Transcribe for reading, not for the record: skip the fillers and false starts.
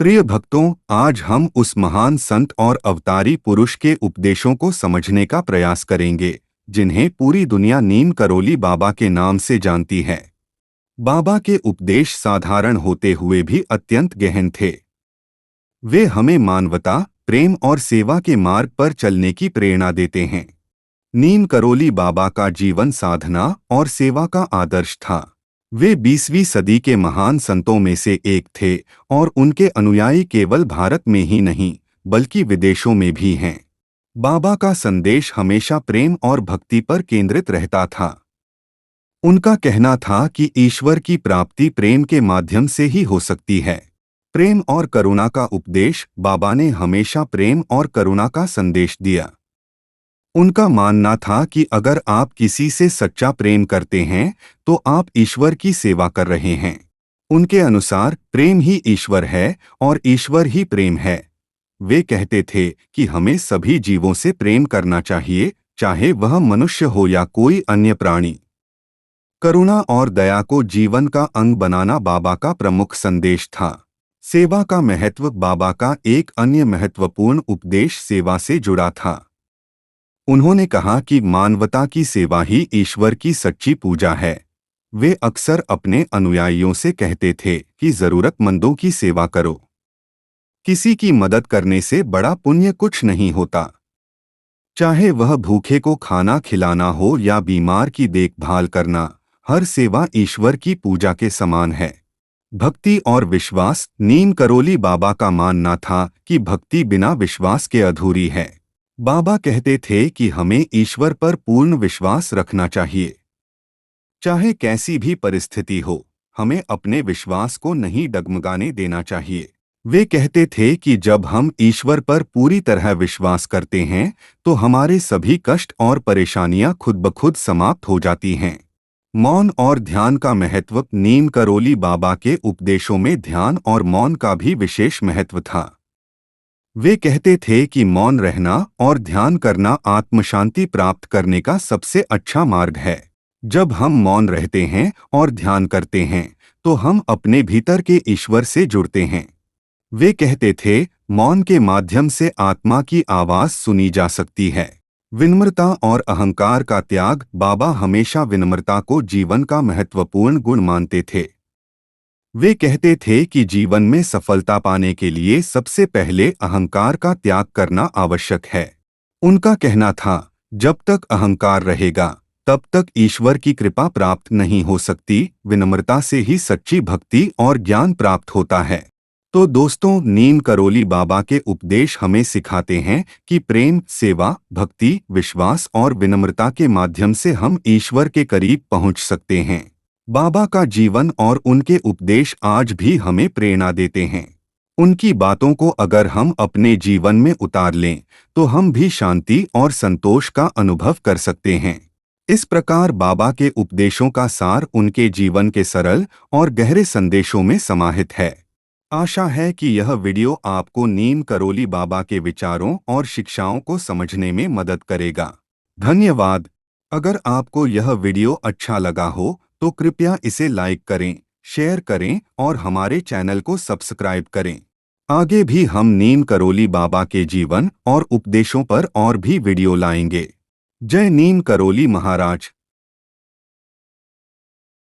प्रिय भक्तों, आज हम उस महान संत और अवतारी पुरुष के उपदेशों को समझने का प्रयास करेंगे, जिन्हें पूरी दुनिया नीम करोली बाबा के नाम से जानती है। बाबा के उपदेश साधारण होते हुए भी अत्यंत गहन थे। वे हमें मानवता, प्रेम और सेवा के मार्ग पर चलने की प्रेरणा देते हैं। नीम करोली बाबा का जीवन साधना और सेवा का आदर्श था। वे 20वीं सदी के महान संतों में से एक थे और उनके अनुयायी केवल भारत में ही नहीं बल्कि विदेशों में भी हैं। बाबा का संदेश हमेशा प्रेम और भक्ति पर केंद्रित रहता था। उनका कहना था कि ईश्वर की प्राप्ति प्रेम के माध्यम से ही हो सकती है। प्रेम और करुणा का उपदेश। बाबा ने हमेशा प्रेम और करुणा का संदेश दिया। उनका मानना था कि अगर आप किसी से सच्चा प्रेम करते हैं तो आप ईश्वर की सेवा कर रहे हैं। उनके अनुसार प्रेम ही ईश्वर है और ईश्वर ही प्रेम है। वे कहते थे कि हमें सभी जीवों से प्रेम करना चाहिए, चाहे वह मनुष्य हो या कोई अन्य प्राणी। करुणा और दया को जीवन का अंग बनाना बाबा का प्रमुख संदेश था। सेवा का महत्व। बाबा का एक अन्य महत्वपूर्ण उपदेश सेवा से जुड़ा था। उन्होंने कहा कि मानवता की सेवा ही ईश्वर की सच्ची पूजा है। वे अक्सर अपने अनुयायियों से कहते थे कि जरूरतमंदों की सेवा करो। किसी की मदद करने से बड़ा पुण्य कुछ नहीं होता। चाहे वह भूखे को खाना खिलाना हो या बीमार की देखभाल करना, हर सेवा ईश्वर की पूजा के समान है। भक्ति और विश्वास। नीम करोली बाबा का मानना था कि भक्ति बिना विश्वास के अधूरी है। बाबा कहते थे कि हमें ईश्वर पर पूर्ण विश्वास रखना चाहिए। चाहे कैसी भी परिस्थिति हो, हमें अपने विश्वास को नहीं डगमगाने देना चाहिए। वे कहते थे कि जब हम ईश्वर पर पूरी तरह विश्वास करते हैं तो हमारे सभी कष्ट और परेशानियां खुद ब खुद समाप्त हो जाती हैं। मौन और ध्यान का महत्व। नीम करोली बाबा के उपदेशों में ध्यान और मौन का भी विशेष महत्व था। वे कहते थे कि मौन रहना और ध्यान करना आत्मशांति प्राप्त करने का सबसे अच्छा मार्ग है। जब हम मौन रहते हैं और ध्यान करते हैं तो हम अपने भीतर के ईश्वर से जुड़ते हैं। वे कहते थे, मौन के माध्यम से आत्मा की आवाज सुनी जा सकती है। विनम्रता और अहंकार का त्याग। बाबा हमेशा विनम्रता को जीवन का महत्वपूर्ण गुण मानते थे। वे कहते थे कि जीवन में सफलता पाने के लिए सबसे पहले अहंकार का त्याग करना आवश्यक है। उनका कहना था, जब तक अहंकार रहेगा तब तक ईश्वर की कृपा प्राप्त नहीं हो सकती। विनम्रता से ही सच्ची भक्ति और ज्ञान प्राप्त होता है। तो दोस्तों, नीम करोली बाबा के उपदेश हमें सिखाते हैं कि प्रेम, सेवा, भक्ति, विश्वास और विनम्रता के माध्यम से हम ईश्वर के करीब पहुंच सकते हैं। बाबा का जीवन और उनके उपदेश आज भी हमें प्रेरणा देते हैं। उनकी बातों को अगर हम अपने जीवन में उतार लें तो हम भी शांति और संतोष का अनुभव कर सकते हैं। इस प्रकार बाबा के उपदेशों का सार उनके जीवन के सरल और गहरे संदेशों में समाहित है। आशा है कि यह वीडियो आपको नीम करोली बाबा के विचारों और शिक्षाओं को समझने में मदद करेगा। धन्यवाद। अगर आपको यह वीडियो अच्छा लगा हो तो कृपया इसे लाइक करें, शेयर करें और हमारे चैनल को सब्सक्राइब करें। आगे भी हम नीम करोली बाबा के जीवन और उपदेशों पर और भी वीडियो लाएंगे। जय नीम करोली महाराज।